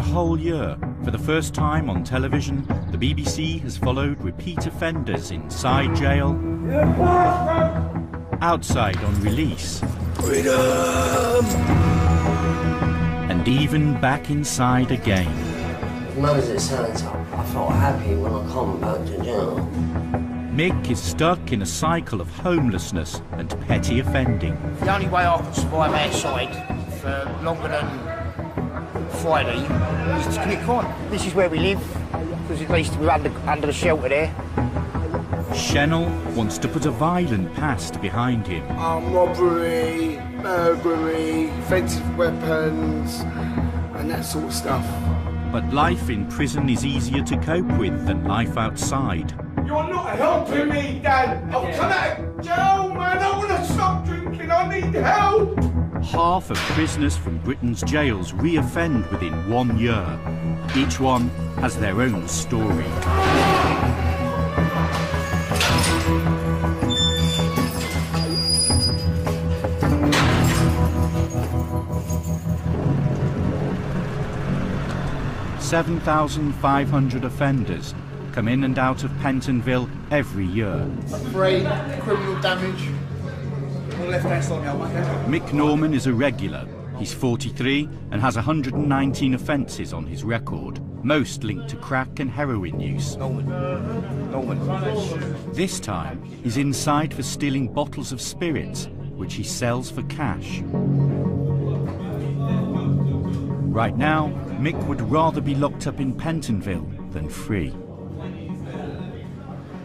whole year, for the first time on television, the BBC has followed repeat offenders inside jail, outside on release, freedom, and even back inside again. As much as it sounds, I felt happy when I come back to jail. Mick is stuck in a cycle of homelessness and petty offending. The only way I could survive outside for longer than Friday is to commit crime. This is where we live, because at least we're under the shelter there. Shennell wants to put a violent past behind him. Robbery, burglary, offensive weapons, and that sort of stuff. But life in prison is easier to cope with than life outside. You're not helping me, Dad. I've come out of jail, man. I want to stop drinking. I need help. Half of prisoners from Britain's jails re-offend within 1 year. Each one has their own story. $7,500 offenders come in and out of Pentonville every year. Brain, criminal damage. On the left-hand side now, mate. Mick Norman is a regular. He's 43 and has 119 offences on his record, most linked to crack and heroin use. Norman. This time, he's inside for stealing bottles of spirits, which he sells for cash. Right now, Mick would rather be locked up in Pentonville than free.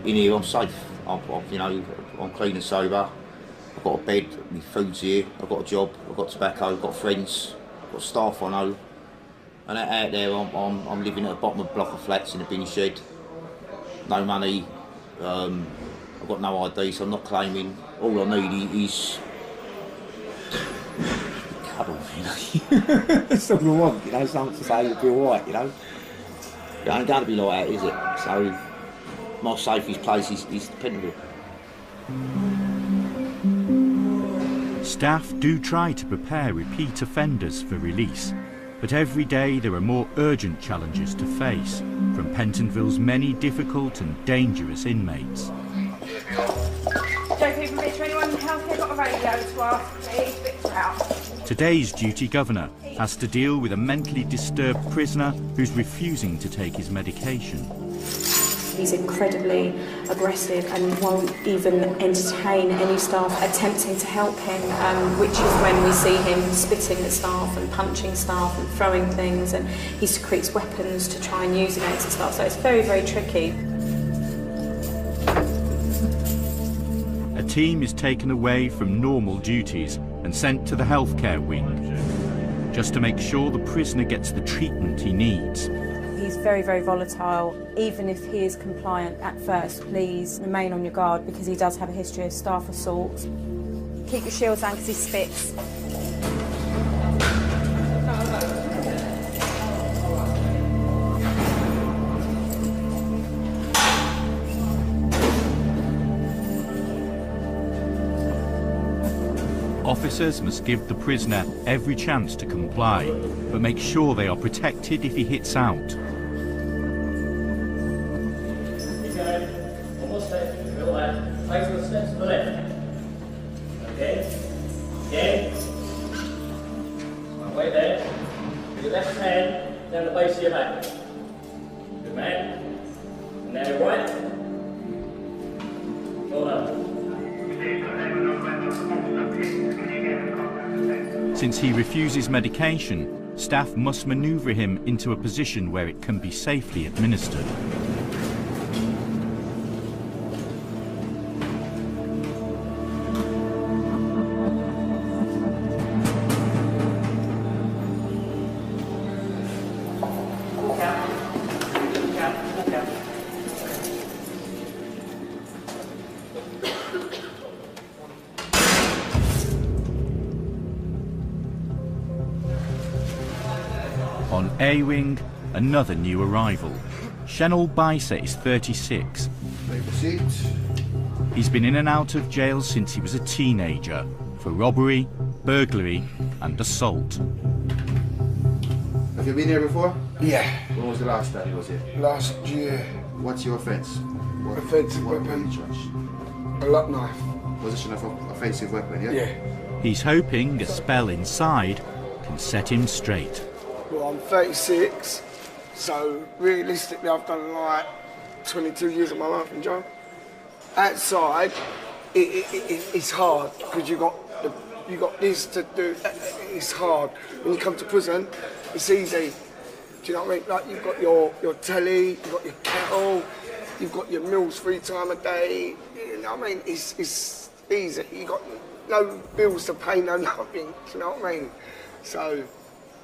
In here, I'm safe. I'm clean and sober. I've got a bed, my food's here. I've got a job. I've got tobacco. I've got friends. I've got staff I know. And out there, I'm living at the bottom of a block of flats in a bin shed. No money. I've got no ID, so I'm not claiming. All I need is cuddle, you know. That's all I want, you know. Someone to say you'll be all right, you know. It ain't going to be like that, is it? So my safest place is Pentonville. Staff do try to prepare repeat offenders for release, but every day there are more urgent challenges to face from Pentonville's many difficult and dangerous inmates. Joe, people, Victor, anyone in healthcare got a radio to ask, please? Victor out. Today's duty governor has to deal with a mentally disturbed prisoner who's refusing to take his medication. He's incredibly aggressive and won't even entertain any staff attempting to help him, which is when we see him spitting at staff and punching staff and throwing things, and he secretes weapons to try and use against the staff, so it's very, very tricky. A team is taken away from normal duties and sent to the healthcare wing, just to make sure the prisoner gets the treatment he needs. He's very, very volatile. Even if he is compliant at first, please remain on your guard because he does have a history of staff assault. Keep your shields down because he spits. Officers must give the prisoner every chance to comply, but make sure they are protected if he hits out. Way there. Your left hand down the base of your back. Good man. And now your right. Well done. Since he refuses medication, staff must manoeuvre him into a position where it can be safely administered. On A-Wing, another new arrival. Shennell Bicet is 36. He's been in and out of jail since he was a teenager for robbery, burglary and assault. Have you been here before? Yeah. When was the last time you was here? Last year. What's your offence? Offensive weapon. A lock knife. Possession of offensive weapon, yeah? Yeah. He's hoping a spell inside can set him straight. Well, I'm 36, so realistically I've done like 22 years of my life in jail. Outside, it's hard because you got this to do. It's hard. When you come to prison, it's easy. Do you know what I mean? Like you've got your telly, you've got your kettle, you've got your meals 3 times a day. You know what I mean? It's easy. You got no bills to pay, no nothing. Do you know what I mean? So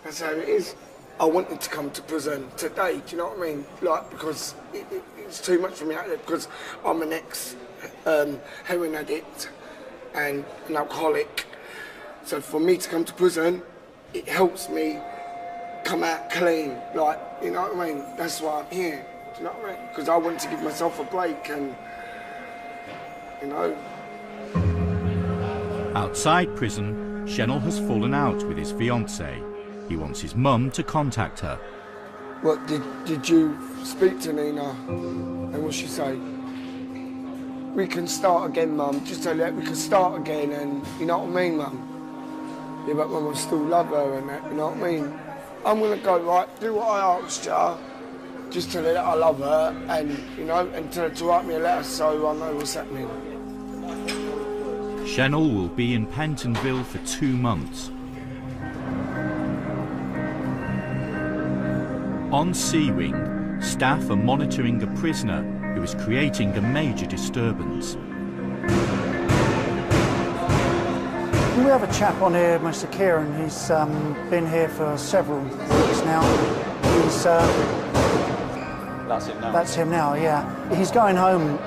that's how it is. I wanted to come to prison today. Do you know what I mean? Like because it's too much for me out there because I'm an ex-heroin addict and an alcoholic. So for me to come to prison, it helps me come out clean. Like, you know what I mean? That's why I'm here. Do you know what I mean? Because I want to give myself a break and, you know. Outside prison, Schnell has fallen out with his fiancée. He wants his mum to contact her. What, did you speak to Nina? And what'd she say? We can start again, Mum. Just tell her we can start again and, you know what I mean, Mum? Yeah, but Mum, I still love her and that, you know what I mean? I'm gonna go, right, do what I asked you. Just tell her that I love her and, you know, and tell her to write me a letter so I know what's happening. Schnell will be in Pentonville for 2 months. On C Wing, staff are monitoring a prisoner who is creating a major disturbance. We have a chap on here, Mr. Kieran. He's been here for several weeks now. He's that's him now. That's him now, yeah. He's going home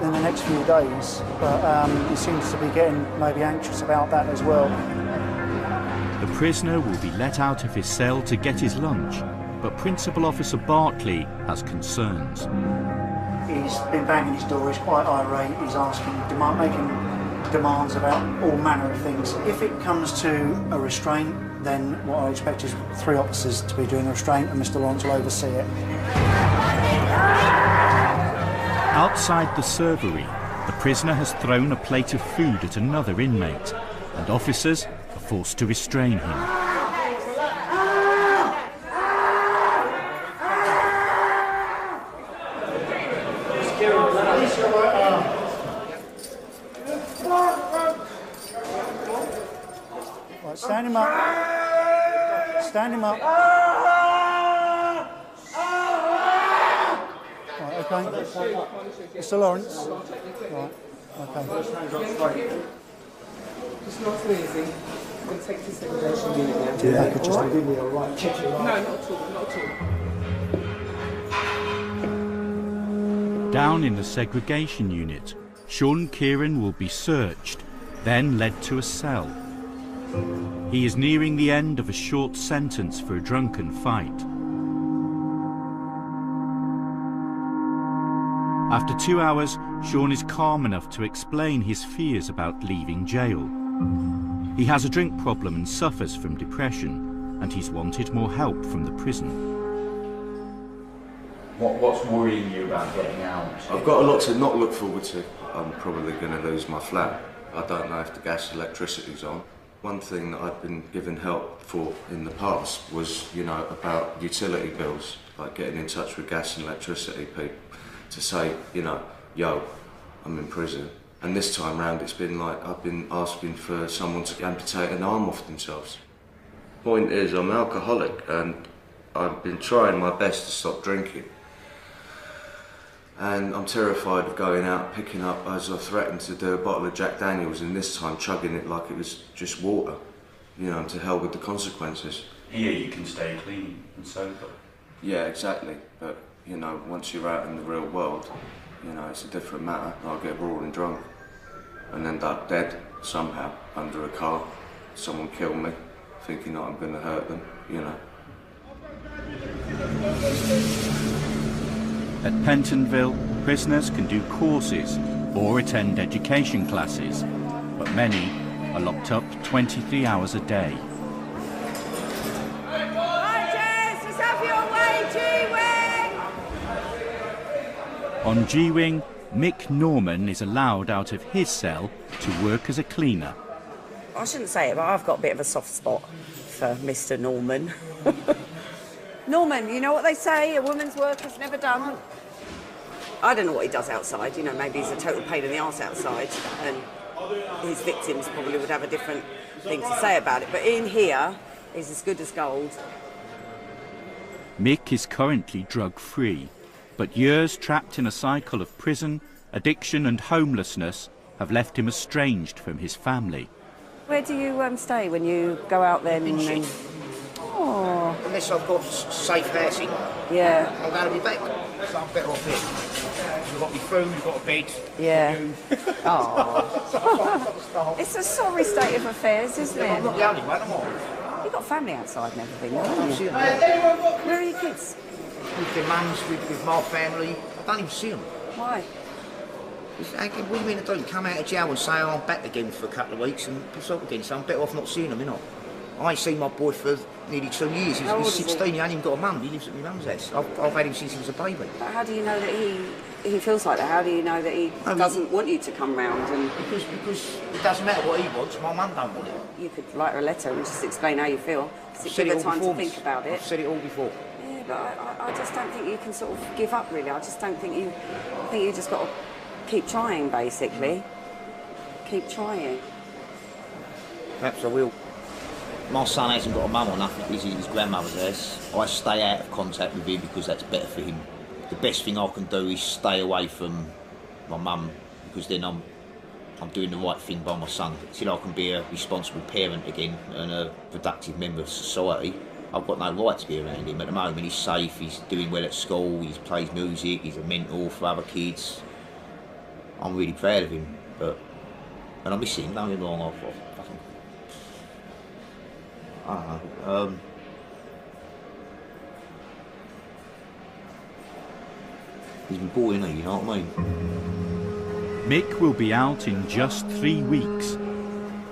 in the next few days, but he seems to be getting maybe anxious about that as well. The prisoner will be let out of his cell to get his lunch, but Principal Officer Bartley has concerns. He's been banging his door, he's quite irate, he's making demands about all manner of things. If it comes to a restraint, then what I expect is 3 officers to be doing the restraint and Mr. Lawrence will oversee it. Outside the servery, the prisoner has thrown a plate of food at another inmate, and officers are forced to restrain him. Right, stand him up. Stand him up. Right, okay. Mr. Lawrence. Right, okay. It's not too easy. I'm going to take this segregation unit now. Yeah, I could just give me a right check. No, not at all, not at all. Down in the segregation unit, Sean Kieran will be searched, then led to a cell. He is nearing the end of a short sentence for a drunken fight. After 2 hours, Sean is calm enough to explain his fears about leaving jail. He has a drink problem and suffers from depression, and he's wanted more help from the prison. What's worrying you about getting out? I've got a lot to not look forward to. I'm probably going to lose my flat. I don't know if the gas and electricity's on. One thing that I've been given help for in the past was, about utility bills, like getting in touch with gas and electricity people to say, yo, I'm in prison. And this time round it's been like I've been asking for someone to amputate an arm off themselves. Point is, I'm an alcoholic and I've been trying my best to stop drinking. And I'm terrified of going out, picking up, as I threatened to do, a bottle of Jack Daniels and this time chugging it like it was just water. To hell with the consequences. Here you can stay clean and sober. Yeah, exactly. But, once you're out in the real world, it's a different matter. I'll get roaring drunk and end up dead somehow under a car. Someone kill me, thinking that I'm going to hurt them, At Pentonville, prisoners can do courses or attend education classes, but many are locked up 23 hours a day. Hi, Jess! On G-Wing, Mick Norman is allowed out of his cell to work as a cleaner. I shouldn't say it, but I've got a bit of a soft spot for Mr. Norman. Norman, you know what they say, a woman's work is never done. I don't know what he does outside, you know, maybe he's a total pain in the arse outside, and his victims probably would have a different thing to say about it, but in here, he's as good as gold. Mick is currently drug-free, but years trapped in a cycle of prison, addiction and homelessness have left him estranged from his family. Where do you stay when you go out then? And... Oh. Unless I've got safe housing, yeah, I'm going to be back. So I'm better off here. You've got me food, you've got a bed. Yeah. Oh. It's a sorry state of affairs, isn't it? I'm not the only one, am I? You've got family outside and everything, haven't you? Where are your kids? With their mums, with my family. I don't even see them. Why? What do you mean to do? Come out of jail and say, oh, I'm back again for a couple of weeks and piss off again, so I'm better off not seeing them, innit? I ain't seen my boy for nearly 2 years. He's 16, he ain't even got a mum. He lives at my mum's house. I've had him since he was a baby. But how do you know that he feels like that? How do you know that he doesn't want you to come round? And Because it doesn't matter what he wants, my mum don't want it. You could write her a letter and just explain how you feel. Give her time to think about it. I've said it all before. Yeah, but I just don't think you can sort of give up, really. I just don't think you... I think you just got to keep trying, basically. Keep trying. Perhaps I will. My son hasn't got a mum or nothing, he's at his grandmother's house. I stay out of contact with him because that's better for him. The best thing I can do is stay away from my mum, because then I'm doing the right thing by my son. Till I can be a responsible parent again and a productive member of society, I've got no right to be around him. At the moment he's safe, he's doing well at school, he plays music, he's a mentor for other kids. I'm really proud of him, and I miss him, don't get me wrong. I don't know. He's been brought in here, you know what I mean? Mick will be out in just 3 weeks.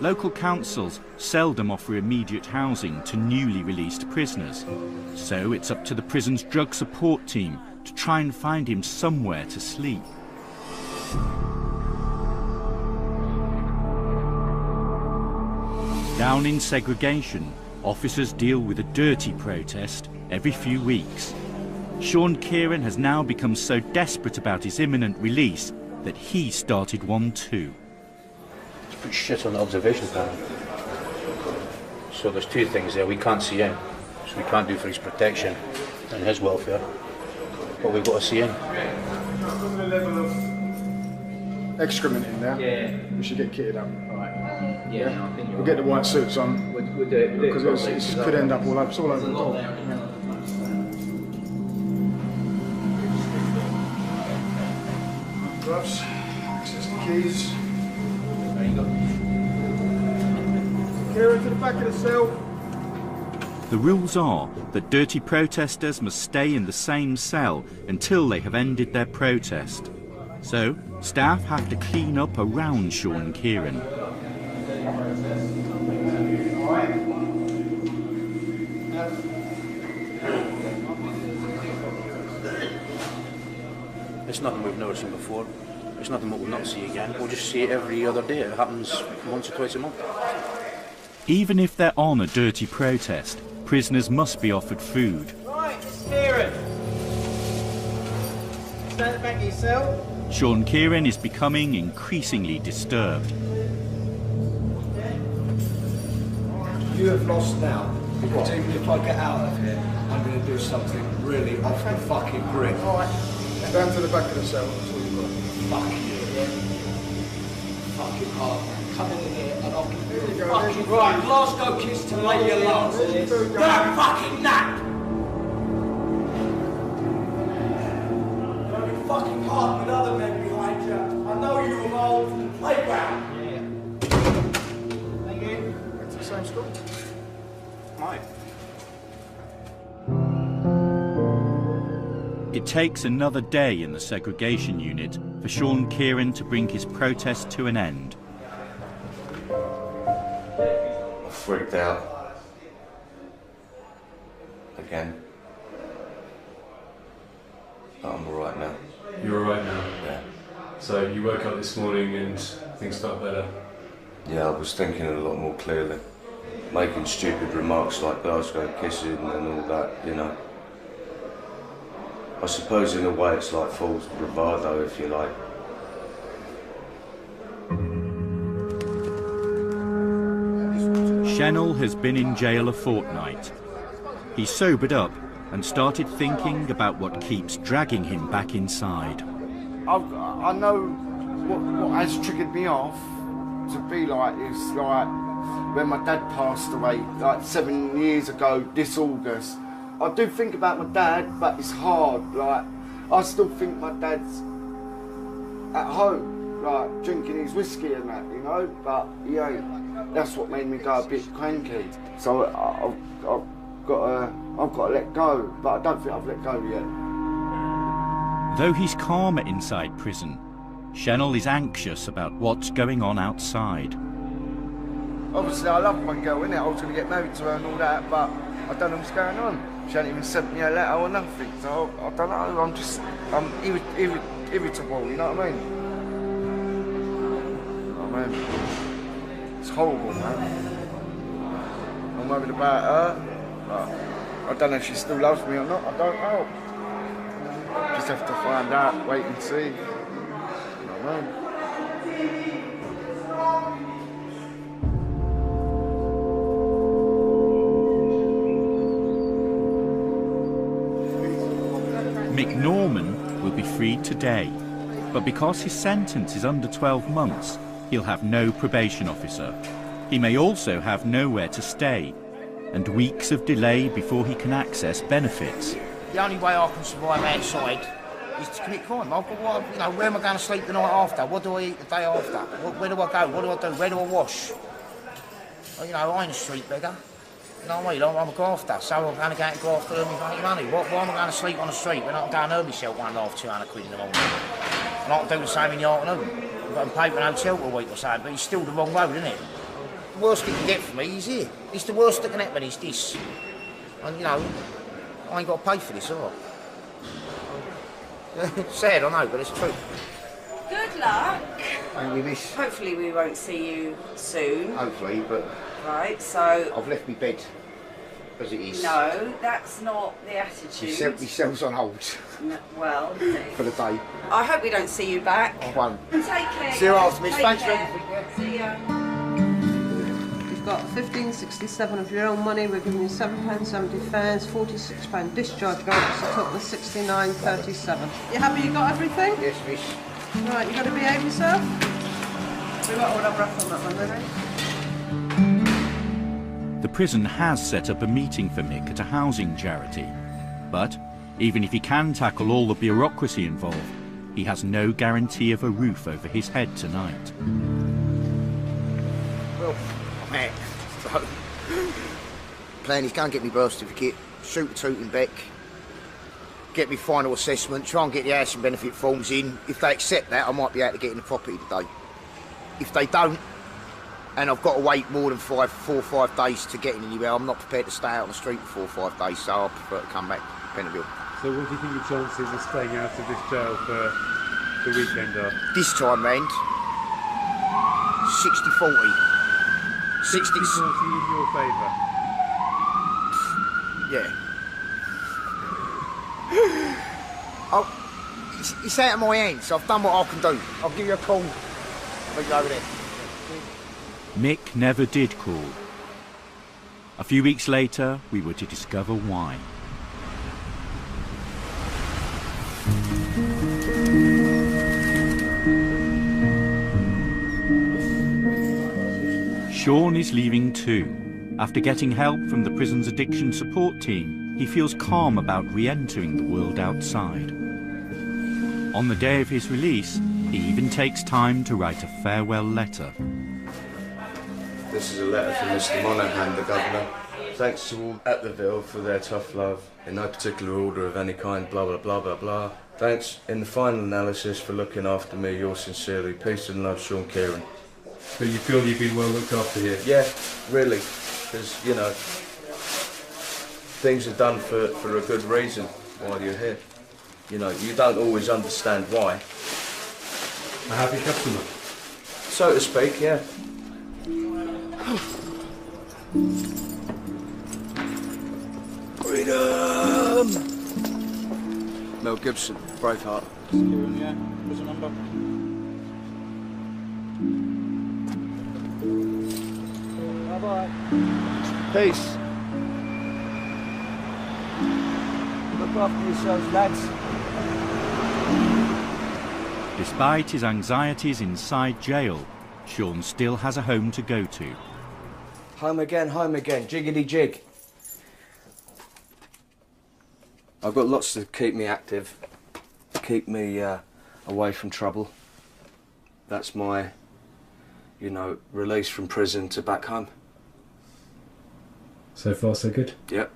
Local councils seldom offer immediate housing to newly released prisoners, so it's up to the prison's drug support team to try and find him somewhere to sleep. Down in segregation, officers deal with a dirty protest every few weeks. Sean Kieran has now become so desperate about his imminent release that he started one too. It's put shit on the observation panel. So there's two things there. We can't see in, so we can't do for his protection and his welfare. But we've got to see in. The level of excrement in there. Yeah. We should get kitted up. Right. Yeah. I think we'll get the white suits on. We'll do it. Because it could end up all over. It's all over the door. Gloves. Access the keys. There you go. Kieran to the back of the cell. The rules are that dirty protesters must stay in the same cell until they have ended their protest. So, staff have to clean up around Sean Kieran. It's nothing we've never seen before. It's nothing we'll not see again. We'll just see it every other day. It happens once or twice a month. Even if they're on a dirty protest, prisoners must be offered food. Right, Mr. Kieran. Stand at the back of your cell. Sean Kieran is becoming increasingly disturbed. You have lost now, because even if I get out of here, I'm going to do something really off the fucking grid. Stand to the back of the cell. That's all you've got. Fuck you. Fucking hard. Come in here and I'll give you fucking Right, Glasgow kiss to Lady Lance. That fucking nap! Don't be fucking hard with other men behind you. I know you were old from the playground. Thank you. Went to the same school? Mine. It takes another day in the segregation unit for Sean Kieran to bring his protest to an end. I freaked out. Again. But I'm alright now. You're alright now? Yeah. So you woke up this morning and things felt better? Yeah, I was thinking a lot more clearly. Making stupid remarks like Glasgow kissing and all that, you know. I suppose in a way it's like false bravado, if you like. Shennell has been in jail a fortnight. He's sobered up and started thinking about what keeps dragging him back inside. I know what has triggered me off to be like this, like when my dad passed away, like 7 years ago this August. I do think about my dad, but it's hard. Like, I still think my dad's at home, like drinking his whiskey and that, you know, but he ain't. That's what made me go a bit cranky. So I've got to let go, but I don't think I've let go yet. Though he's calmer inside prison, Shennell is anxious about what's going on outside. Obviously, I love my girl, innit? I was going to get married to her and all that, but I don't know what's going on. She hasn't even sent me a letter or nothing, so I don't know. I'm irritable, you know what I mean? Oh, man. It's horrible, man. I'm worried about her, but I don't know if she still loves me or not. I don't know. Just have to find out, wait and see. You know what I mean? Mick Norman will be freed today, but because his sentence is under 12 months, he'll have no probation officer. He may also have nowhere to stay, and weeks of delay before he can access benefits. The only way I can survive outside is to commit crime. Where am I going to sleep the night after? What do I eat the day after? Where do I go? What do I do? Where do I wash? Well, I ain't a street beggar. You know what I mean? I'm a grafter, so I'm going to go out and graft to earn me money. Why am I going to sleep on the street when I can go and earn myself £150, £200 in the morning? And I can do the same in the afternoon. I've got to pay for an hotel for a week or so, but it's still the wrong road, isn't it? The worst it can get for me is here. It's the worst that can happen is this. And, I ain't got to pay for this, have I? Sad, I know, but it's true. Good luck. Thank you, miss. Hopefully we won't see you soon. Hopefully, but... Right, so... I've left my bed as it is. No, that's not the attitude. Myself's on hold. No, well... for the day. I hope we don't see you back. I won't. Take care. See you after, miss. Thanks for everything. everything. See ya. You've got £15.67 of your own money. We're giving you £7.70 fares, £46 discharge grants, a total of £69.37. You happy you got everything? Yes, miss. Right, you got to behave yourself? We got all our breath on that one, ready? The prison has set up a meeting for Mick at a housing charity, but even if he can tackle all the bureaucracy involved, he has no guarantee of a roof over his head tonight. Well, I'm out. So, plan is go and get me birth certificate, shoot the tooting back, get me final assessment, try and get the housing benefit forms in. If they accept that, I might be able to get in the property today. If they don't, and I've got to wait more than 4 or 5 days to get in anywhere, I'm not prepared to stay out on the street for 4 or 5 days, so I prefer to come back to Pentonville. So what do you think your chances of staying out of this jail for the weekend are? This time round, 60-40. 60-40 in your favour? Yeah. It's out of my hands. I've done what I can do. I'll give you a call when you're over there. Mick never did call. A few weeks later, we were to discover why. Sean is leaving too. After getting help from the prison's addiction support team, he feels calm about re-entering the world outside. On the day of his release, he even takes time to write a farewell letter. This is a letter from Mr. Monaghan, the Governor. Thanks to all at the Ville for their tough love, in no particular order of any kind, blah, blah, blah, blah, blah. Thanks, in the final analysis, for looking after me. Yours sincerely. Peace and love, Sean Kieran. So you feel you've been well looked after here? Yeah, really. Because, things are done for a good reason while you're here. You know, you don't always understand why. A happy customer? So to speak, yeah. Freedom! Mel Gibson, Braveheart. Kieran, yeah. What's the number? Bye-bye. Peace. Look after yourselves, lads. Despite his anxieties inside jail, Sean still has a home to go to. Home again, jiggity jig. I've got lots to keep me active, keep me away from trouble. That's my, you know, release from prison to back home. So far, so good? Yep.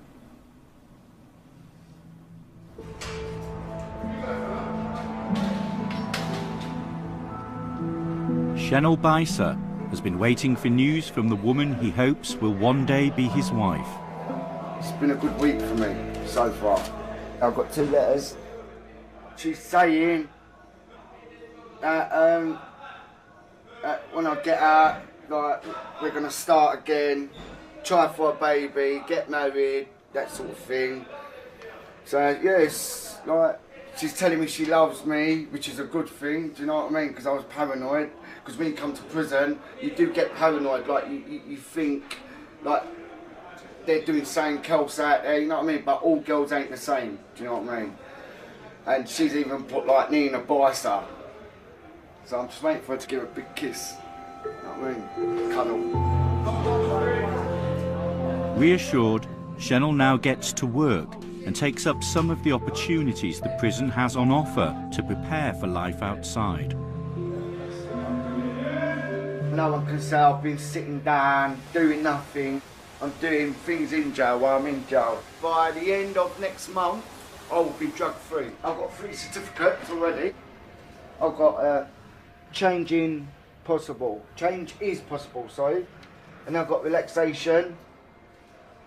Shenel Bicer has been waiting for news from the woman he hopes will one day be his wife. It's been a good week for me so far. I've got 2 letters. She's saying that when I get out, like, we're gonna start again, try for a baby, get married, that sort of thing. So yeah, it's like she's telling me she loves me, which is a good thing. Do you know what I mean? Because I was paranoid. Because when you come to prison, you do get paranoid. Like you think like they're doing something else out there. You know what I mean? But all girls ain't the same. Do you know what I mean? And she's even put like Nina Bicer. So I'm just waiting for her to give a big kiss. You know what I mean? Cuddle. Reassured, Shenel now gets to work and takes up some of the opportunities the prison has on offer to prepare for life outside. No one can say I've been sitting down, doing nothing. I'm doing things in jail while I'm in jail. By the end of next month, I will be drug-free. I've got 3 certificates already. I've got change is possible, sorry. And I've got relaxation,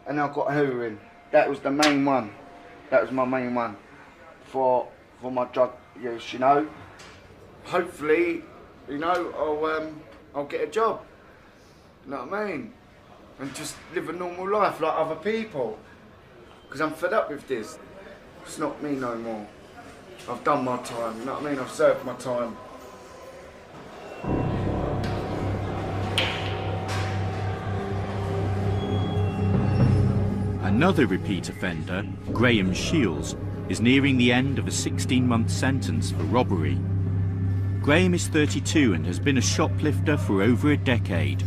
and I've got heroin. That was the main one. That was my main one for my drug use, you know. Hopefully, you know, I'll get a job. You know what I mean? And just live a normal life like other people. Because I'm fed up with this. It's not me no more. I've done my time, you know what I mean? I've served my time. Another repeat offender, Graham Shields, is nearing the end of a 16-month sentence for robbery. Graham is 32 and has been a shoplifter for over a decade.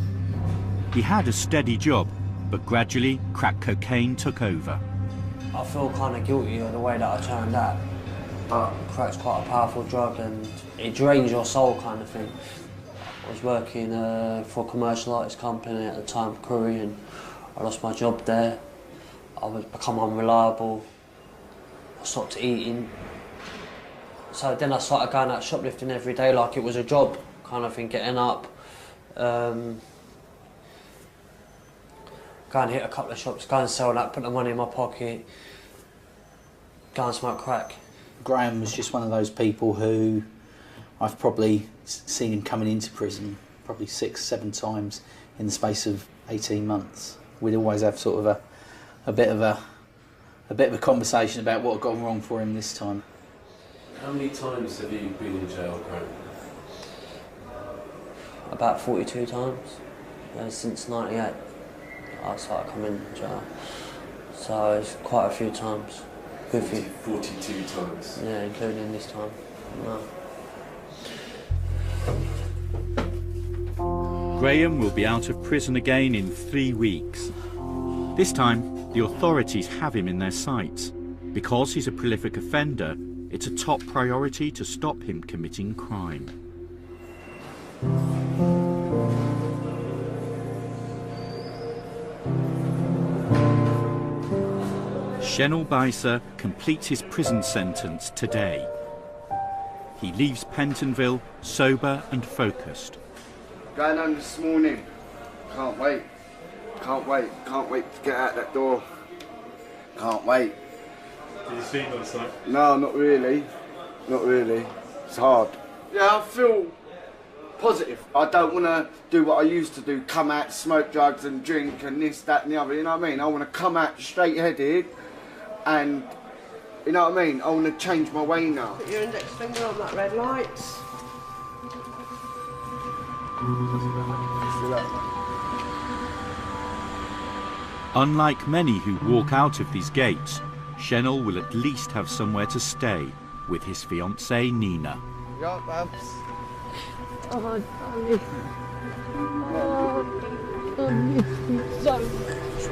He had a steady job, but gradually crack cocaine took over. I feel kind of guilty of the way that I turned out, but crack's quite a powerful drug and it drains your soul kind of thing. I was working for a commercial artist company at the time, Curry, and I lost my job there. I was become unreliable. I stopped eating. So then I started going out shoplifting every day like it was a job, kind of thing, getting up, go and hit a couple of shops, go and sell that, put the money in my pocket, go and smoke crack. Graham was just one of those people who I've probably seen him coming into prison probably 6, 7 times in the space of 18 months. We'd always have sort of a bit of a conversation about what had gone wrong for him this time. How many times have you been in jail, Graham? About 42 times since '98. I started coming to jail, so it's quite a few times. Good few. 42 times? Yeah, including this time. No. Graham will be out of prison again in 3 weeks. This time, the authorities have him in their sights. Because he's a prolific offender, it's a top priority to stop him committing crime. Shenel Bicer completes his prison sentence today. He leaves Pentonville sober and focused. Going home this morning. Can't wait. Can't wait. Can't wait to get out that door. Can't wait. Did you sleep last night? No, not really. Not really. It's hard. Yeah, I feel positive. I don't want to do what I used to do, come out, smoke drugs and drink and this, that and the other, you know what I mean? I want to come out straight-headed and, you know what I mean? I want to change my way now. Put your index finger on that red light. Unlike many who walk out of these gates, Shennell will at least have somewhere to stay with his fiancée Nina. Yeah, Babs. Oh, darling. Oh, I miss you so much.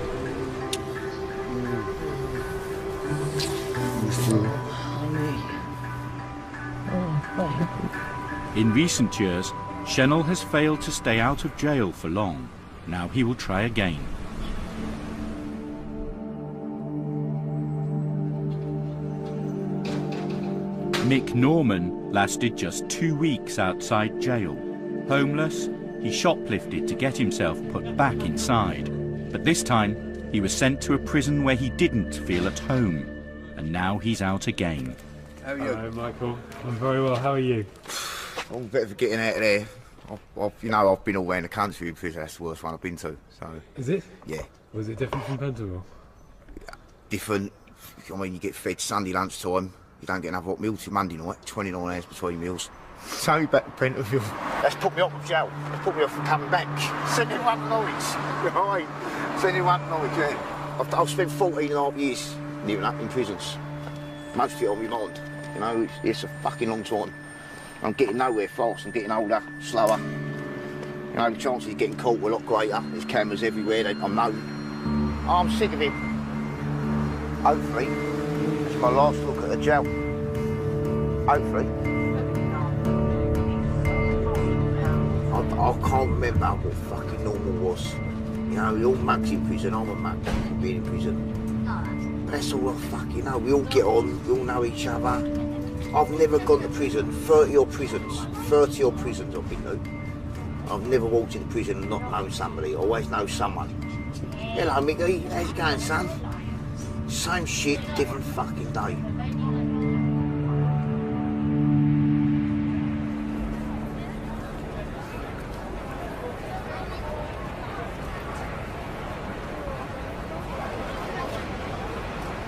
In recent years, Shennell has failed to stay out of jail for long. Now he will try again. Mick Norman lasted just 2 weeks outside jail. Homeless, he shoplifted to get himself put back inside. But this time, he was sent to a prison where he didn't feel at home. And now he's out again. How are you? Hello, Michael. I'm very well. How are you? I'm a bit of getting out of there. You know, I've been all around the country in prison. That's the worst one I've been to. So. Is it? Yeah. Was it different from Pentonville? Different. I mean, you get fed Sunday lunchtime. You don't get another hot meal till Monday night. 29 hours between meals. Take me back to Pentonville. That's put me up with jail. That's put me off from coming back. Send anyone to Norwich. Right. Send anyone to Norwich, yeah. I've spent 14 and a half years living up in prisons. Most of it on my mind. You know, it's a fucking long time. I'm getting nowhere fast. I'm getting older, slower. You know, the chances of getting caught are a lot greater. There's cameras everywhere. I'm known. I'm sick of it. Hopefully, it's my last look at the jail. Hopefully. I can't remember what fucking normal was. You know, we all mugs in prison. I'm a mug for being in prison. But that's all I fucking know. We all get on. We all know each other. I've never gone to prison. 30 odd prisons I've been to. I've never walked into prison and not known somebody. I always know someone. Hello, Mickey. How's it going, son? Same shit, different fucking day.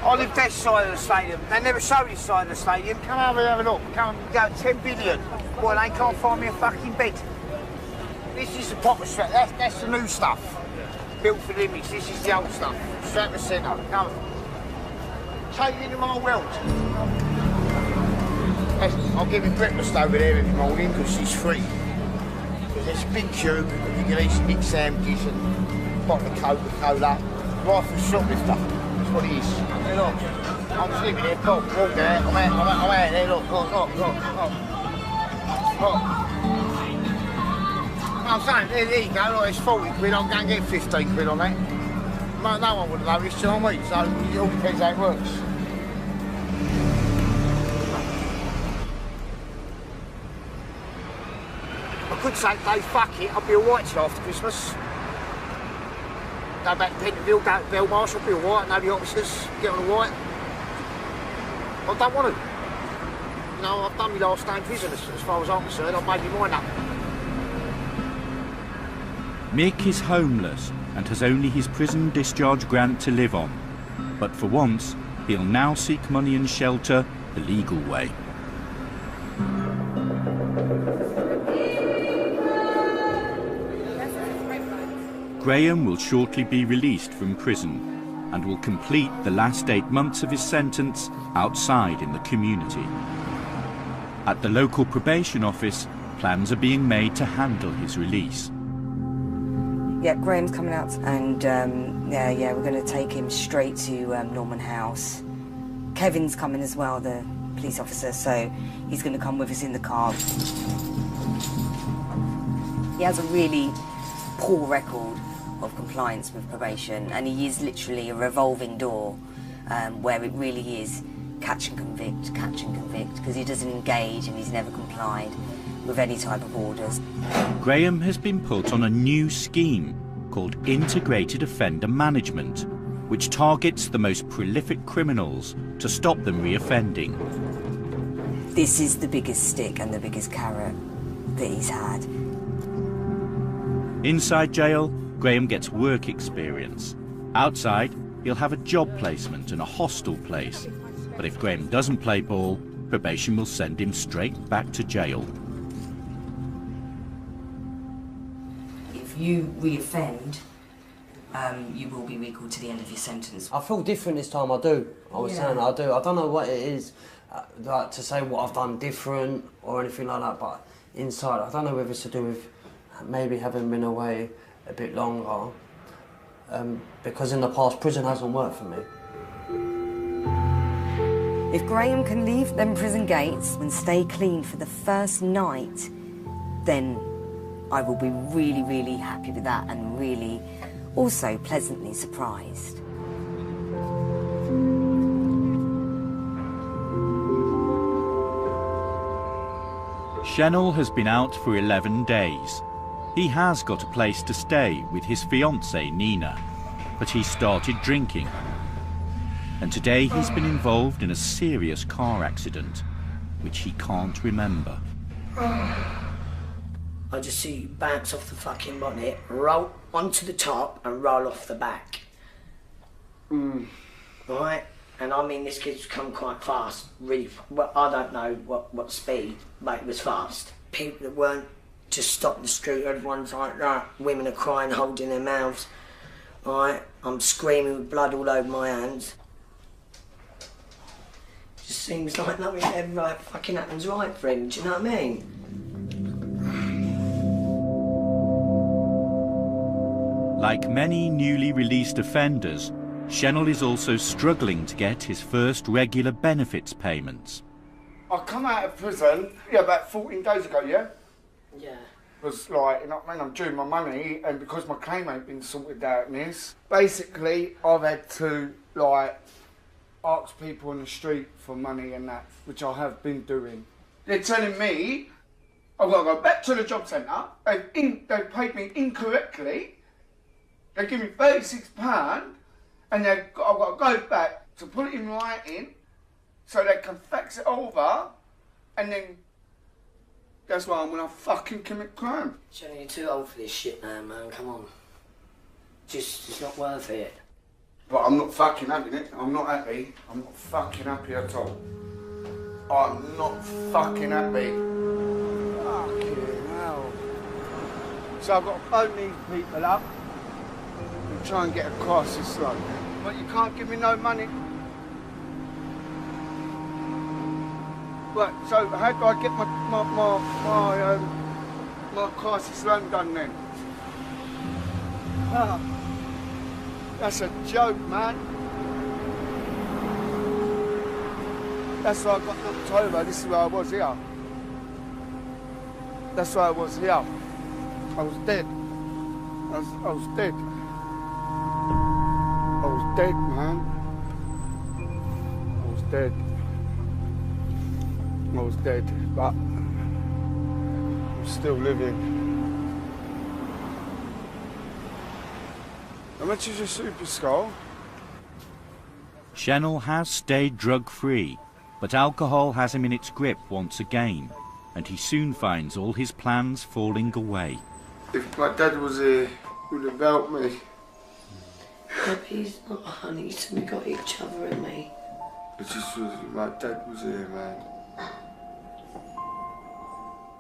I live that side of the stadium. They never show this side of the stadium. Come over and have a look. Come and go 10 billion. Boy, they can't find me a fucking bed. This is the proper strap. That's the new stuff. Built for the image. This is the old stuff. Strap the centre. Come. Take you into my world. I'll give him breakfast over there every morning because she's free. Because there's a big tube. You can eat some big sandwiches and a bottle of Coca-Cola. Right for a shoplifter. That's what it is. Hey, look. I'm just living here. Look, walk there. I'm out there. Look. I'm saying, there you go. Look, it's 40 quid. I'm going to get 15 quid on that. No one would have noticed, you know what I mean? So it all depends how it works. I could say, Dave, fuck it, I'll be alright till after Christmas. Go back to Pentonville, go to Belmarsh, I'll be alright, know the officers, get on the white. I don't want to. You know, I've done my last day in prison as far as I'm concerned, I've made my mind up. Mick is homeless and has only his prison discharge grant to live on. But for once, he'll now seek money and shelter the legal way. Graham will shortly be released from prison and will complete the last 8 months of his sentence outside in the community. At the local probation office, plans are being made to handle his release. Yeah, Graham's coming out and yeah, we're going to take him straight to Norman House. Kevin's coming as well, the police officer, so he's going to come with us in the car. He has a really poor record of compliance with probation, and he is literally a revolving door where it really is catch and convict, because he doesn't engage and he's never complied with any type of orders. Graham has been put on a new scheme called Integrated Offender Management, which targets the most prolific criminals to stop them reoffending. This is the biggest stick and the biggest carrot that he's had. Inside jail, Graham gets work experience. Outside, he'll have a job placement and a hostel place. But if Graham doesn't play ball, probation will send him straight back to jail. If you reoffend, you will be recalled to the end of your sentence. I feel different this time, I do. I was saying I do. I don't know what it is, like to say what I've done different or anything like that, but inside, I don't know whether it's to do with maybe having been away a bit longer, because in the past, prison hasn't worked for me. If Graham can leave them prison gates and stay clean for the first night, then I will be really, really happy with that and really also pleasantly surprised. Shennell has been out for 11 days. He has got a place to stay with his fiancée Nina, but he started drinking. And today he's been involved in a serious car accident, which he can't remember. I just see you bounce off the fucking bonnet, roll onto the top and roll off the back. Right? And I mean, this kid's come quite fast, really. Well, I don't know what speed, but it was fast. People that weren't just stopped the street, everyone's like that. Women are crying, holding their mouths. Right? I'm screaming with blood all over my hands. Just seems like nothing ever like fucking happens right for him, do you know what I mean? Like many newly released offenders, Shennell is also struggling to get his first regular benefits payments. I come out of prison, about 14 days ago, yeah? Yeah. Was like, you know what I mean, I'm due my money, and because my claim ain't been sorted out in this, basically I've had to, like, ask people on the street for money and that, which I have been doing. They're telling me I've got to go back to the job centre, they've paid me incorrectly, they give me £36, and I've got to go back to put it in writing so they can fax it over, and then that's why I'm gonna fucking commit crime. Johnny, you're too old for this shit now, man, come on. It's not worth it. But I'm not fucking happy, Nick. I'm not happy. I'm not fucking happy at all. I'm not fucking happy. Fucking hell. So I've got to phone these people up and try and get across this road. But you can't give me no money. Right, so how do I get my crisis loan done then? That's a joke, man. That's why I got knocked over. This is where I was here. That's why I was here. I was dead. I was dead. I was dead, man. I was dead. I was dead, but I'm still living. How much is your Super Skull? Shennell has stayed drug-free, but alcohol has him in its grip once again, and he soon finds all his plans falling away. If my dad was here, he would have helped me. But he's not, honey, so we got each other and me. It just was, my dad was here, man.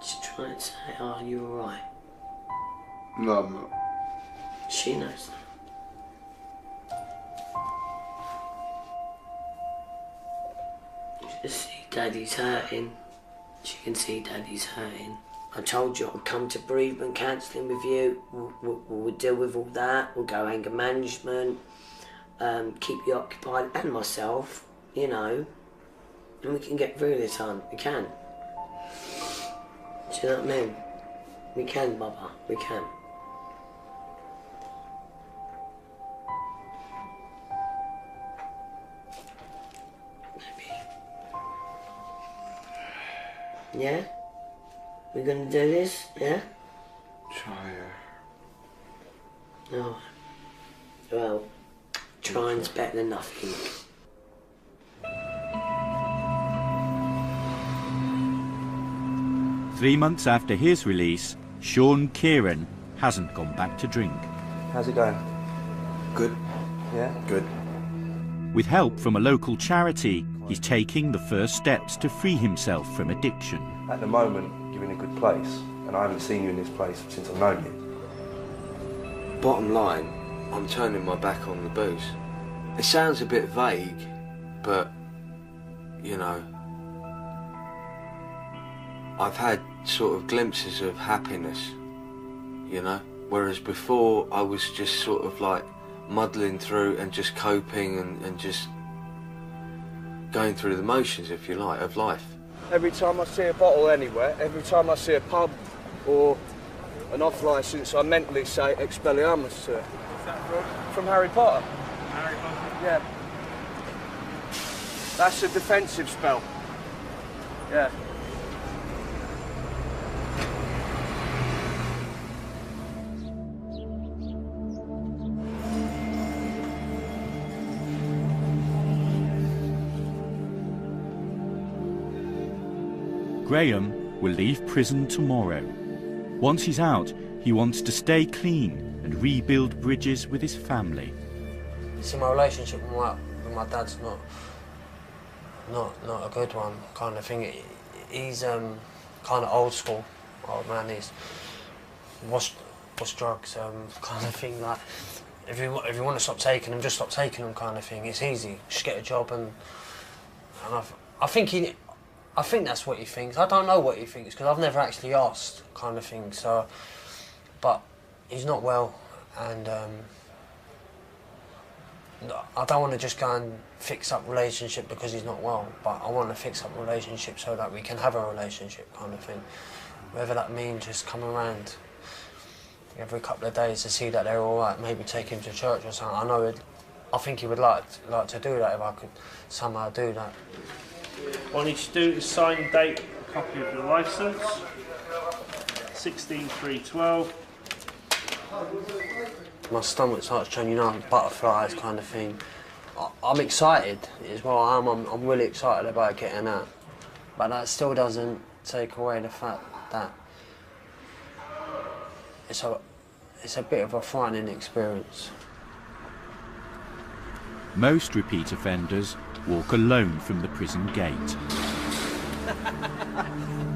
Just trying to say, are you alright? No, I'm not. She knows that. Just see Daddy's hurting. She can see Daddy's hurting. I told you I'd come to bereavement counselling with you. We'll deal with all that. We'll go anger management, keep you occupied, and myself, you know. And we can get through this, hon. We can. Do you know what I mean? We can, Baba. We can. Yeah? We're gonna do this, yeah? Try No. Well, Trying's better than nothing. Three months after his release, Sean Kieran hasn't gone back to drink. How's it going? Good. Yeah? Good. With help from a local charity, he's taking the first steps to free himself from addiction. At the moment, you're in a good place, and I haven't seen you in this place since I've known you. Bottom line, I'm turning my back on the booze. It sounds a bit vague, but, you know, I've had sort of glimpses of happiness, you know, whereas before I was just sort of like muddling through and just coping and just going through the motions, if you like, of life. Every time I see a bottle anywhere, every time I see a pub or an off-licence, I mentally say Expelliarmus to it. What's that From Harry Potter. Harry Potter? Yeah. That's a defensive spell. Yeah. Graham will leave prison tomorrow. Once he's out, he wants to stay clean and rebuild bridges with his family. See, my relationship with my dad's not a good one, kind of thing. He's kind of old school, old man. He's what's drugs, kind of thing. Like, if you want to stop taking them, just stop taking them, kind of thing. It's easy. Just get a job and I think that's what he thinks. I don't know what he thinks because I've never actually asked, kind of thing. So, but he's not well, and I don't want to just go and fix up relationship because he's not well. But I want to fix up relationship so that we can have a relationship, kind of thing. Whether that means just come around every couple of days to see that they're all right. Maybe take him to church or something. I think he would like to do that if I could somehow do that. What I need you to do is sign and date a copy of your licence, 16/3/12. My stomach starts churning, butterflies, kind of thing. I'm excited as well. I'm really excited about getting out, but that still doesn't take away the fact that it's a bit of a frightening experience. Most repeat offenders walk alone from the prison gate.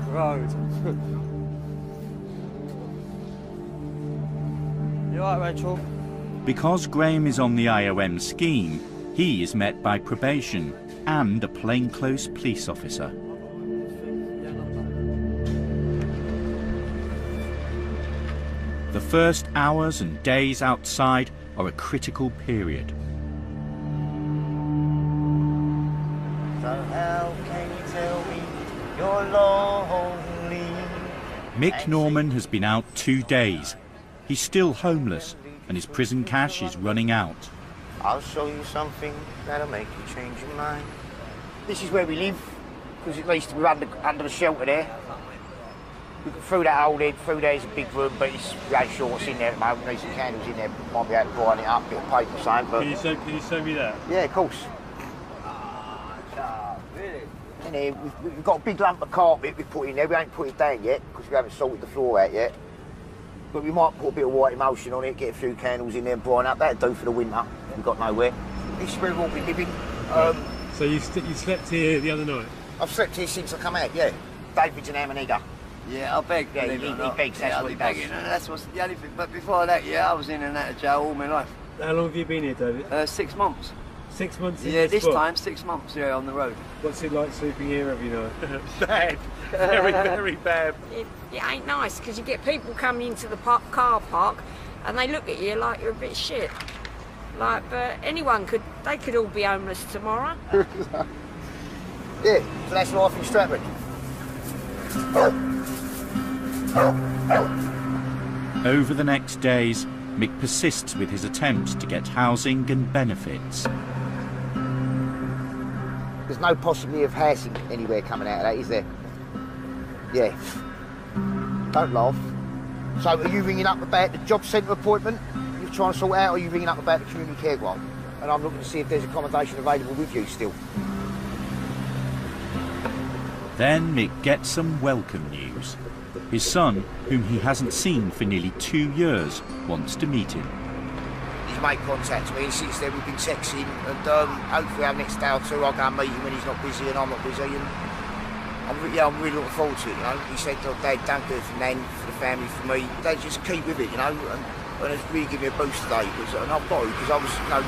Right. You all right, Rachel? Because Graham is on the IOM scheme, he is met by probation and a plainclothes police officer. The first hours and days outside are a critical period. So how can you tell me you're lonely? Mick Norman has been out 2 days. He's still homeless and his prison cash is running out. I'll show you something that'll make you change your mind. This is where we live, because at least we're under the shelter there. We can through that hole there, through there's a big room, but it's really sure what's in there at the moment. There's some candles in there, might be able to brighten it up, a bit of paper or something. But Can you show me that? yeah, of course. In here, we've got a big lump of carpet we put in there. We ain't put it down yet, because we haven't sorted the floor out yet. But we might put a bit of white emulsion on it, get a few candles in there and brighten up. That'd do for the winter. We've got nowhere. This is where we've all been living. So you slept here the other night? I've slept here since I come out, yeah. David's an Amanita. Yeah, I beg. Yeah, he begs, that's what he does. Begging, and that's what's the only thing. But before that, yeah, I was in and out of jail all my life. How long have you been here, David? 6 months. 6 months in Yeah, this this spot? time 6 months, yeah, on the road. What's it like sleeping here every night? Bad. Very, very bad. It ain't nice because you get people coming into the car park and they look at you like you're a bit shit. Like, but they could all be homeless tomorrow. Yeah, so that's life in Stratford. Over the next days, Mick persists with his attempts to get housing and benefits. There's no possibility of housing anywhere coming out of that, is there? Yeah. Don't laugh. So are you ringing up about the job centre appointment you're trying to sort out, or are you ringing up about the community care grant? and I'm looking to see if there's accommodation available with you still. Then Mick gets some welcome news. His son, whom he hasn't seen for nearly 2 years, wants to meet him. He's made contact with me, and since then we've been texting, and hopefully our next day or two I'll go and meet him when he's not busy and I'm not busy, and I'm really looking forward to it, you know. He said, oh, Dad, don't do it for Nan, for the family, for me. They just keep with it, you know, and it's really given me a boost today, and I've got to, because I was, you know,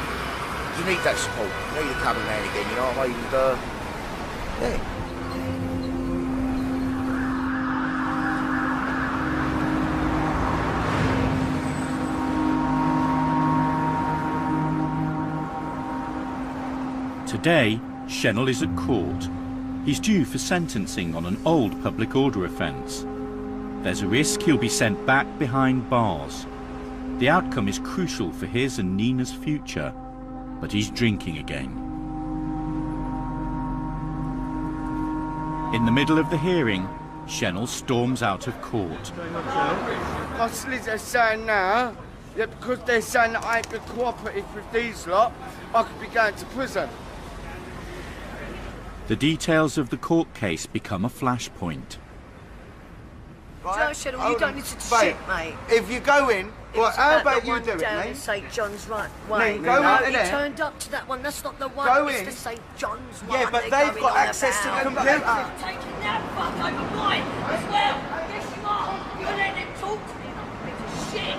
you need that support, you need a couple now and again, you know what I mean, and, yeah. Today, Schnell is at court. He's due for sentencing on an old public order offence. There's a risk he'll be sent back behind bars. The outcome is crucial for his and Nina's future, but he's drinking again. In the middle of the hearing, Schnell storms out of court. My solicitor's saying now that because they're saying that I ain't been cooperative with these lot, I could be going to prison. The details of the court case become a flashpoint. Joe Schnell, you don't listen to shit, mate. If you go in, well, how about you do it, down mate? in St John's way. Go out in He there. turned up to that one. That's not the one. Go it's in. the St John's one. Yeah, but they've got access to the computer. You're taking that fuck over mine as well. Yes, you are. You're letting him talk to me. That piece of shit.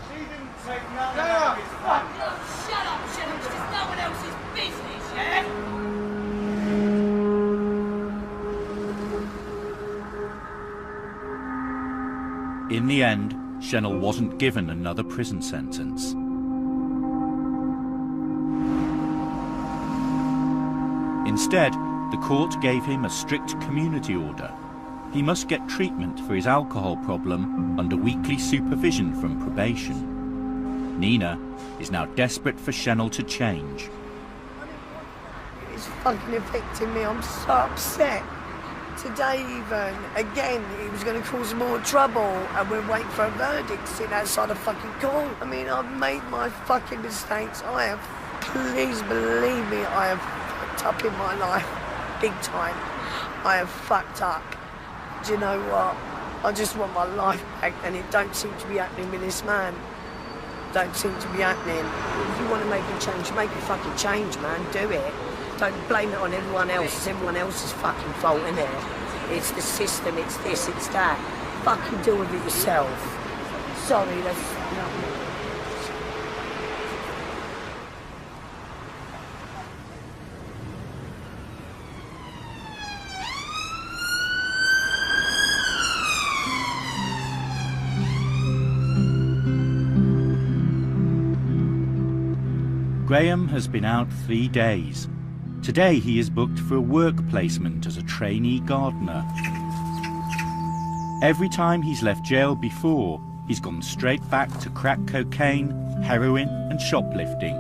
She didn't take nothing out of his fuck. Look, shut up, Schnell. It's just no one else's business, yeah? In the end, Schnell wasn't given another prison sentence. Instead, the court gave him a strict community order. He must get treatment for his alcohol problem under weekly supervision from probation. Nina is now desperate for Schnell to change. It's fucking affecting me. I'm so upset. Today even, again, he was going to cause more trouble and we're waiting for a verdict sitting outside a fucking court. I mean, I've made my fucking mistakes. I have, please believe me, I have fucked up in my life, big time. I have fucked up. Do you know what? I just want my life back and it don't seem to be happening with this man. Don't seem to be happening. If you want to make a change, make a fucking change, man, do it. Don't blame it on everyone else. It's everyone else's fucking fault, innit? It's the system, it's this, it's that. Fucking deal with it yourself. Sorry, that's nothing. Graham has been out 3 days. Today he is booked for a work placement as a trainee gardener. Every time he's left jail before, he's gone straight back to crack cocaine, heroin and shoplifting.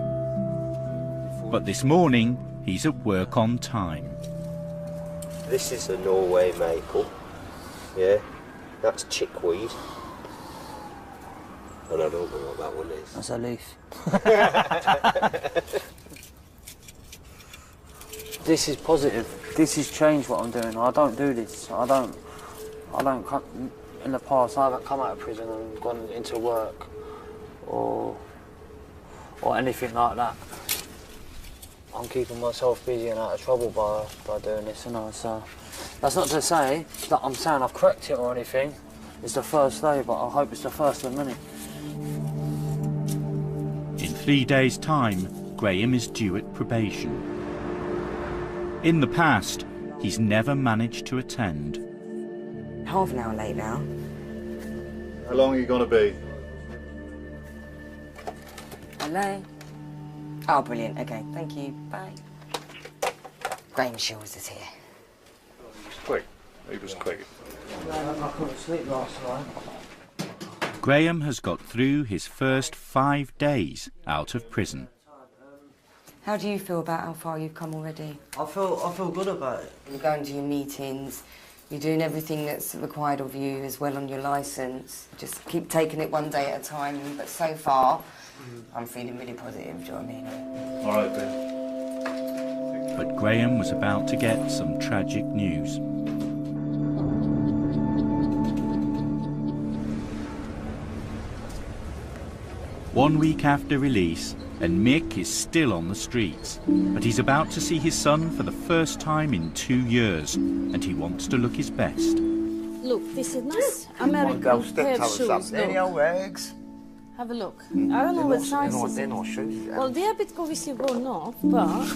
But this morning, he's at work on time. This is a Norway maple, yeah, that's chickweed. And I don't know what that one is. That's a leaf. This is positive. This has changed what I'm doing. I don't do this. I don't come, in the past I haven't come out of prison and gone into work or anything like that. I'm keeping myself busy and out of trouble by doing this, you know, so that's not to say that I'm saying I've cracked it or anything. It's the first day, but I hope it's the first of many. In 3 days' time, Graham is due at probation. In the past, he's never managed to attend. Half an hour late now. How long are you going to be? Hello? Oh, brilliant. Okay, thank you. Bye. Graham Shields is here. Quick. He was quick. I couldn't sleep last night. Graham has got through his first 5 days out of prison. How do you feel about how far you've come already? I feel good about it. You're going to your meetings, you're doing everything that's required of you as well on your licence. Just keep taking it one day at a time, but so far I'm feeling really positive, do you know what I mean? All right, Ben. But Graham was about to get some tragic news. One week after release, and Mick is still on the streets, but he's about to see his son for the first time in 2 years, and he wants to look his best. Look, this is nice American pair of shoes. Any old eggs? Have a look. I don't know what size is They're it. not shoes. Well, they're a bit obviously worn off, but...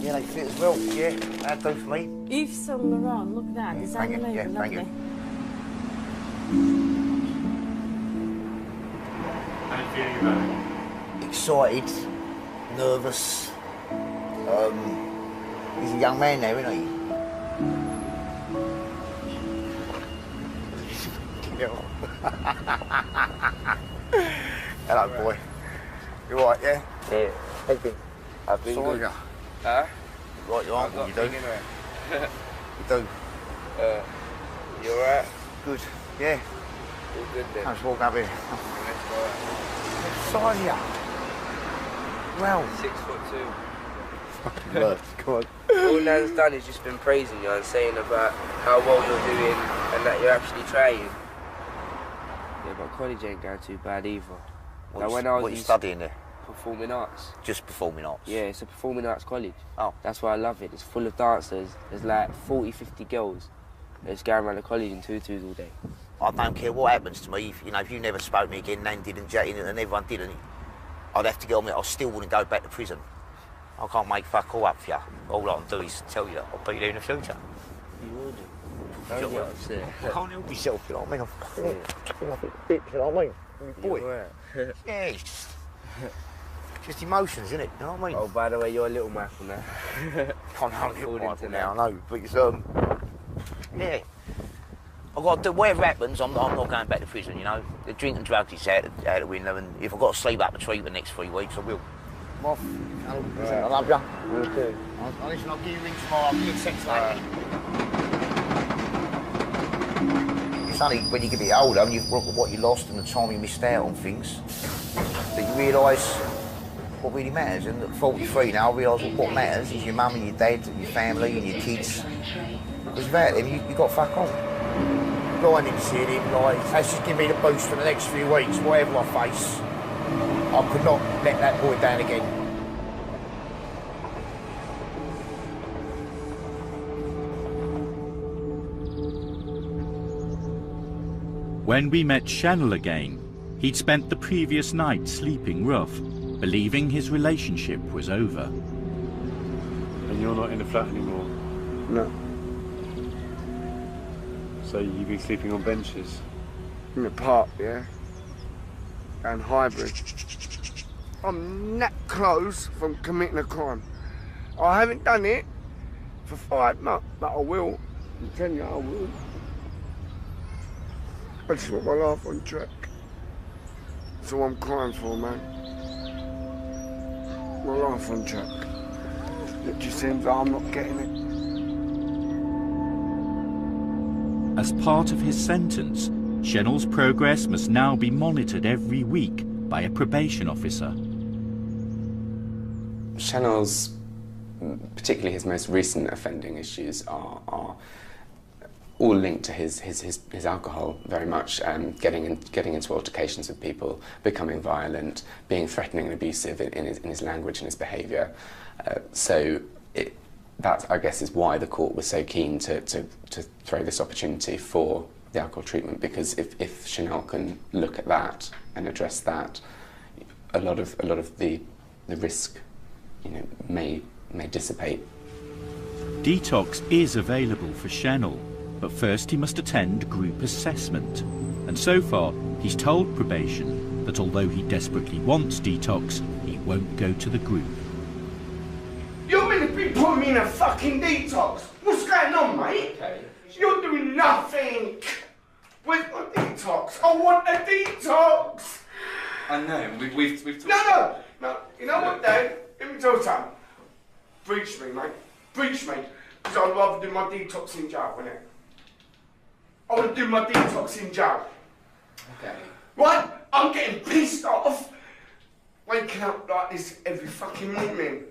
Yeah, they fit as well. Yeah, that'd do for me. Yves Saint Laurent, look at that. Is that Thank you. Yeah, lovely? thank you. How are you feeling about it? Excited, nervous. He's a young man now, isn't he? Hello, boy. You alright, yeah? Yeah. I've been Sorry, good. ya. Huh? Right, you aren't, you do. You do. You alright? Good, yeah. All good then. Let's walk up here. Sorry, ya. Well. 6'2". Look, come on. All Nan's done is just been praising you and saying about how well you're doing and that you're actually trying. Yeah, but college ain't going too bad either. What are you studying there? Performing arts. Just performing arts? Yeah, it's a performing arts college. Oh. That's why I love it. It's full of dancers. There's like 40, 50 girls that just going around the college in tutus all day. I don't care what happens to me. If you never spoke to me again, Nan didn't, Jack didn't, and everyone didn't, I'd have to get on with it. I still wouldn't go back to prison. I can't make fuck all up for you. All I can do is tell you that I'll be there in the future. You will do. Don't get upset. I can't help myself, you know what I mean? I'm fucking bitch, you know what I mean? Boy. Right. Yeah, it's just emotions, isn't it? You know what I mean? Oh, by the way, you're a little Michael now. I'm not a little Michael now, I know. But it's, yeah. I've got to do whatever happens, I'm not going back to prison, you know? The drink and drugs is out the window, and if I've got to sleep up a tree for the next 3 weeks, I will. I'm off. I love you. Me too. Listen, I'll give you a ring tomorrow. I'll give you a text later. It's only when you get a bit older and you've looked at what you lost and the time you missed out on things that you realise what really matters. And at 43 now, I realise what matters is your mum and your dad and your family and your kids. Because without them, you got to fuck on. Going in seeing him, like, that's just give me the boost for the next few weeks, whatever I face. I could not let that boy down again. When we met Chanel again, he'd spent the previous night sleeping rough, believing his relationship was over. And you're not in the flat anymore? No. So you've been sleeping on benches? In the park, yeah. And hybrid. I'm that close from committing a crime. I haven't done it for 5 months, but I will. I'm telling you, I will. I just want my life on track. That's all I'm crying for, man. My life on track. It just seems like I'm not getting it. As part of his sentence, Chanel's progress must now be monitored every week by a probation officer. Chanel's, particularly his most recent offending issues, are all linked to his alcohol very much, getting into altercations with people, becoming violent, being threatening and abusive in his language and his behaviour. That, I guess, is why the court was so keen to throw this opportunity for the alcohol treatment, because if Chanel can look at that and address that, a lot of the risk, may dissipate. Detox is available for Chanel, but first he must attend group assessment. And so far, he's told probation that although he desperately wants detox, he won't go to the group. You're meant to be putting me in a fucking detox. What's going on, mate? Okay. You're doing nothing. Where's my detox? I want a detox. I know, we've talked... No. You know what, Dad? Let me tell you something. Breach me, mate. Breach me. Because I'd rather do my detox in jail, wouldn't it? I want to do my detox in jail. Okay. Right? I'm getting pissed off waking up like this every fucking morning.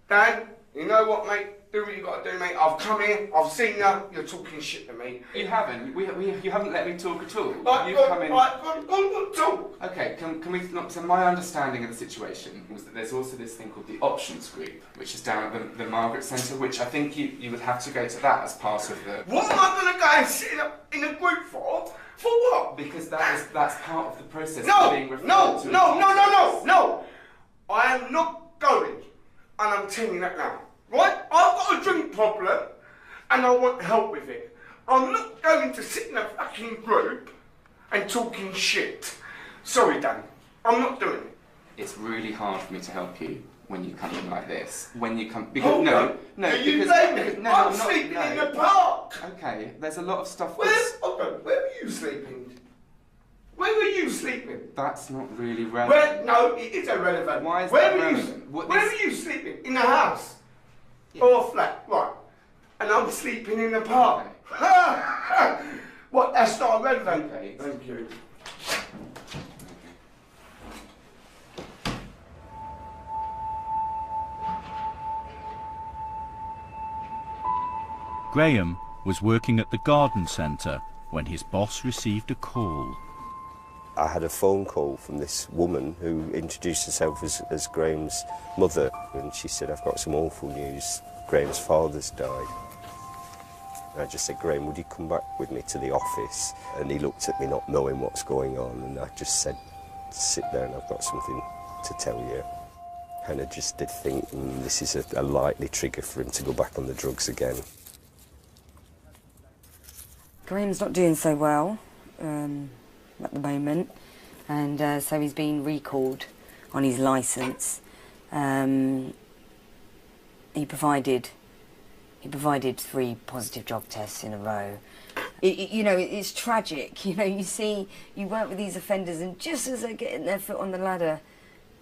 Dad, you know what, mate? Do what you got to do, mate. I've come here, I've seen you, you're talking shit to me. You haven't. You haven't let me talk at all. Right, You've go come in. Right, go talk. Okay, can we... So my understanding of the situation was that there's also this thing called the options group, which is down at the Margaret Centre, which I think you would have to go to that as part of the... What am I going to go and sit in a group for? For what? Because that's part of the process No, of being referred no, to. no. I am not going, and I'm telling you that now. Right? I've got a drink problem, and I want help with it. I'm not going to sit in a fucking group and talking shit. Sorry, Dan. I'm not doing it. It's really hard for me to help you when you come in like this. When you come... Because, no. Are you blaming me? I'm sleeping in the park. Okay, there's a lot of stuff... Where were you sleeping? Where were you sleeping? That's not really relevant. No, it is irrelevant. Why is that relevant? Where were you sleeping? In the house? Yeah. Or a flat? Right. And I'm sleeping in the park. Okay. What? That's not relevant. Okay. Thank you. Graham was working at the garden centre when his boss received a call. I had a phone call from this woman who introduced herself as Graham's mother, and she said, I've got some awful news, Graham's father's died. And I just said, Graham, would you come back with me to the office? And he looked at me not knowing what's going on, and I just said, sit there and I've got something to tell you. And I just did think, this is a likely trigger for him to go back on the drugs again. Graham's not doing so well at the moment, and so he's been recalled on his licence. He provided 3 positive drug tests in a row. You know, it's tragic. You know, you work with these offenders, and just as they're getting their foot on the ladder,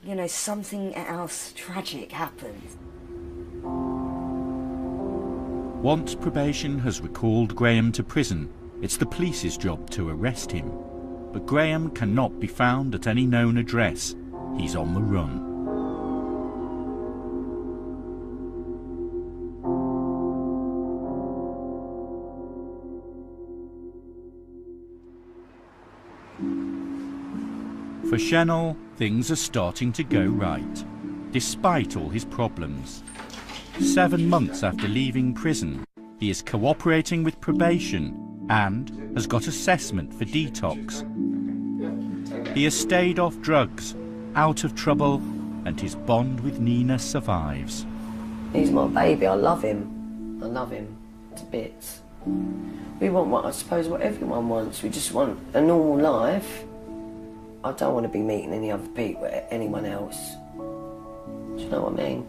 you know, something else tragic happens. Once probation has recalled Graham to prison, it's the police's job to arrest him. But Graham cannot be found at any known address. He's on the run. For Chanel, things are starting to go right, despite all his problems. 7 months after leaving prison, he is cooperating with probation and has got assessment for detox. He has stayed off drugs, out of trouble, and his bond with Nina survives. He's my baby, I love him. I love him to bits. We want what I suppose what everyone wants. We just want a normal life. I don't want to be meeting any other people, anyone else. Do you know what I mean?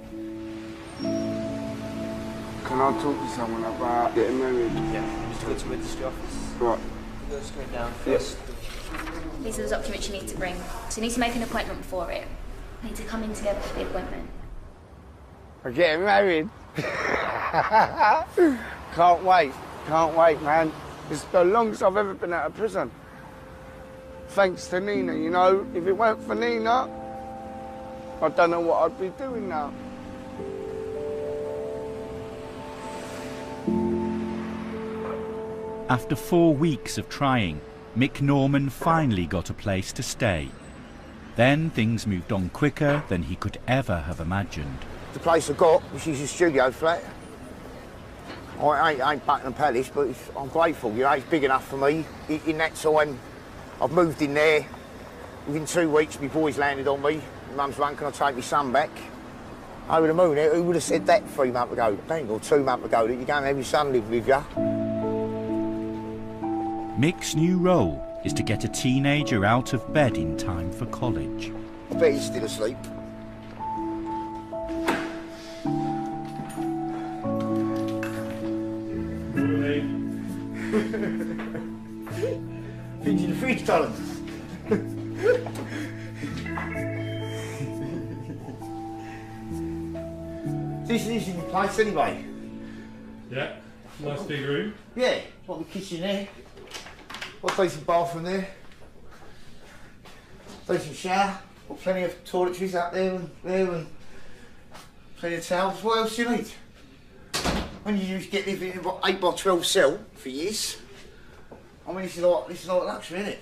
Can I talk to someone about getting married? Yeah, just go to the registry office. Right. Go straight down first. These are the documents you need to bring. So you need to make an appointment for it. You need to come in together for the appointment. We're getting married. Can't wait, man. It's the longest I've ever been out of prison. Thanks to Nina, you know. If it weren't for Nina, I don't know what I'd be doing now. After 4 weeks of trying, Mick Norman finally got a place to stay. Then things moved on quicker than he could ever have imagined. The place I got, which is a studio flat. I ain't Buckingham Palace, but I'm grateful, you know, it's big enough for me. In that time, I've moved in there. Within 2 weeks, my boys landed on me. Mum's run, can I take my son back? Over the moon, who would have said that 3 months ago? Or 2 months ago, that you're going to have your son live with you? Mick's new role is to get a teenager out of bed in time for college. I bet he's still asleep. Things in the fridge, darling. This is in your place anyway. Yeah, nice big room. Yeah, got the kitchen there. Got a decent bathroom there. Decent shower. Got plenty of toiletries up there and plenty of towels. What else do you need? When you used to get living in an 8x12 cell for years, I mean, this is like luxury, isn't it?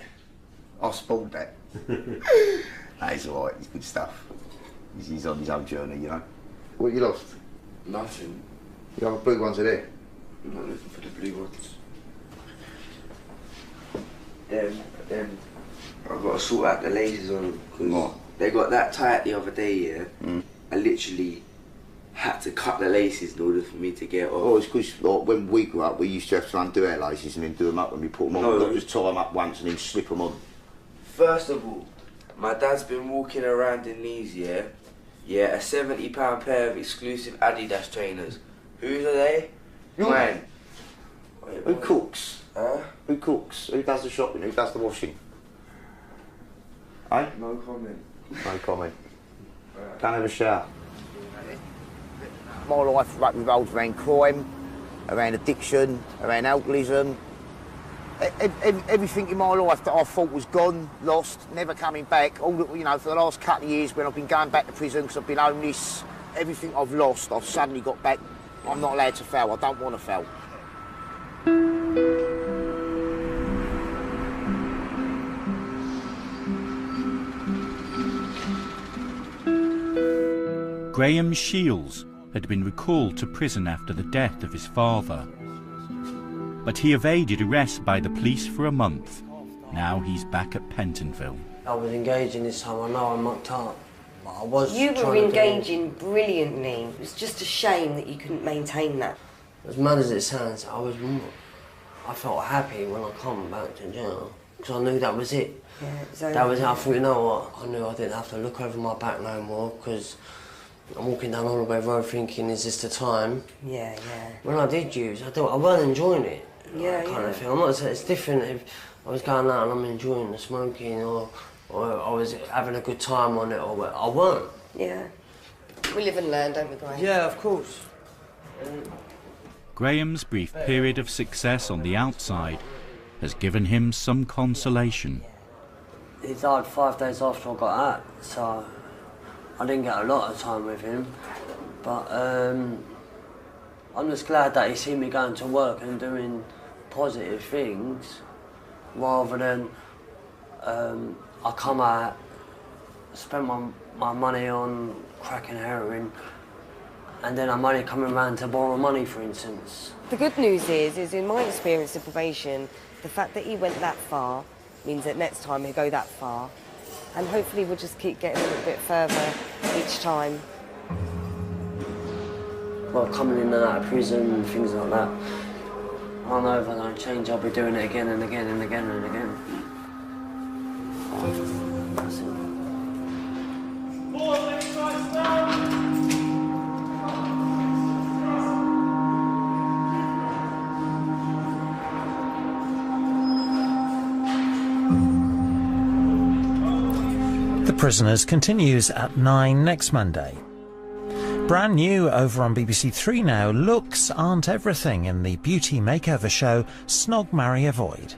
I spoiled that. That is alright, it's good stuff. He's on his own journey, you know. What you lost? Nothing. You have the blue ones are there? I'm not looking for the blue ones. I've got to sort out the lasers on them because they got that tight the other day, yeah. I literally had to cut the laces in order for me to get off. Oh, it's because like, when we grew up, we used to have to undo our laces and then do them up when we put them on. Not just tie them up once and then slip them on. First of all, my dad's been walking around in these, yeah, a £70 pair of exclusive Adidas trainers. Whose are they? Mine. Who cooks? Huh? Who cooks? Who does the shopping? Who does the washing? Eh? No comment. No comment. Don't have a shower. My life revolves around crime, around addiction, around alcoholism. Everything in my life that I thought was gone, lost, never coming back. All the, you know, for the last couple of years when I've been going back to prison because I've been homeless, everything I've lost, I've suddenly got back. I'm not allowed to fail. I don't want to fail. Graham Shields had been recalled to prison after the death of his father. But he evaded arrest by the police for a month. Now he's back at Pentonville. I was engaging this time. I know I mucked up. But I was. You were engaging brilliantly. It was just a shame that you couldn't maintain that. As mad as it sounds, I felt happy when I come back to jail because I knew that was it. Yeah, that was it. I thought, you know what? I knew I didn't have to look over my back no more because I'm walking down Holloway Road thinking, is this the time? Yeah, yeah. When I did use, I weren't enjoying it. Yeah, kind of thing. I'm not saying it's different if I was going out and I'm enjoying the smoking or I was having a good time on it or I weren't. Yeah. We live and learn, don't we, Graham? Yeah, of course. Graham's brief period of success on the outside has given him some consolation. He died 5 days after I got out, so I didn't get a lot of time with him. But I'm just glad that he seen me going to work and doing positive things rather than I come out, spend my money on crack and heroin, and then I'm only coming around to borrow money, for instance. The good news is in my experience of probation, the fact that he went that far means that next time he'll go that far, and hopefully we'll just keep getting a little bit further each time. Well, coming in and out of prison and things like that, I know if I don't change, I'll be doing it again and again and again and again. That's it. The Prisoners continues at 9 next Monday. Brand new over on BBC Three now, looks aren't everything in the beauty makeover show Snog, Marry, Avoid.